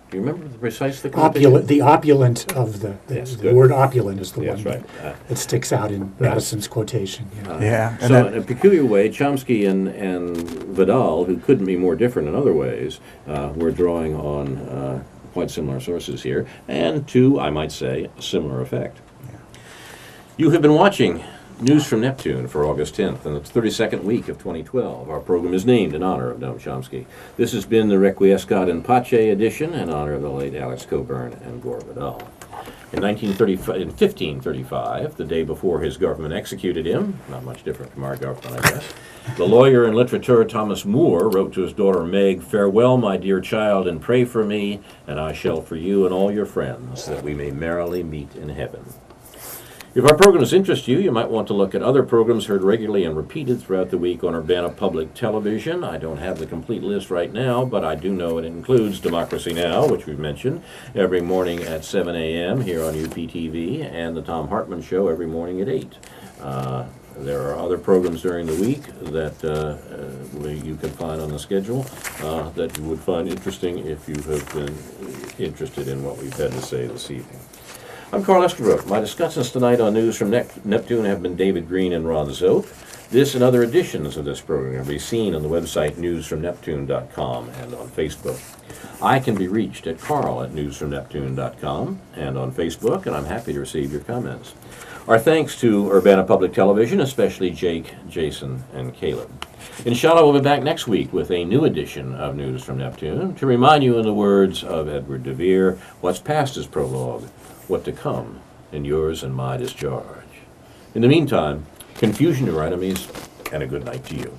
do you remember the precise thing? The opulent of the word opulent is the one right. that sticks out in Madison's quotation. Yeah. So in a peculiar way, Chomsky and Vidal, who couldn't be more different in other ways, were drawing on quite similar sources here, and to, I might say, a similar effect. Yeah. You have been watching News from Neptune for August 10th, and it's the 32nd week of 2012. Our program is named in honor of Noam Chomsky. This has been the Requiescat in Pace edition in honor of the late Alex Cockburn and Gore Vidal. In 1535, the day before his government executed him, not much different from our government, I guess, the lawyer and litterateur Thomas Moore wrote to his daughter Meg, "Farewell, my dear child, and pray for me, and I shall for you and all your friends, that we may merrily meet in heaven." If our programs interest you, you might want to look at other programs heard regularly and repeated throughout the week on Urbana Public Television. I don't have the complete list right now, but I do know it includes Democracy Now!, which we've mentioned, every morning at 7 a.m. here on UPTV, and the Tom Hartman Show every morning at 8. There are other programs during the week that you can find on the schedule that you would find interesting if you have been interested in what we've had to say this evening. I'm Carl Estabrook. My discussants tonight on News from Neptune have been David Green and Ron Szoke. This and other editions of this program can be seen on the website newsfromneptune.com and on Facebook. I can be reached at carl@newsfromneptune.com and on Facebook, and I'm happy to receive your comments. Our thanks to Urbana Public Television, especially Jake, Jason, and Caleb. Inshallah, we'll be back next week with a new edition of News from Neptune to remind you, in the words of Edward de Vere, what's past is prologue, what to come in yours and my discharge. In the meantime, confusion to our enemies, and a good night to you.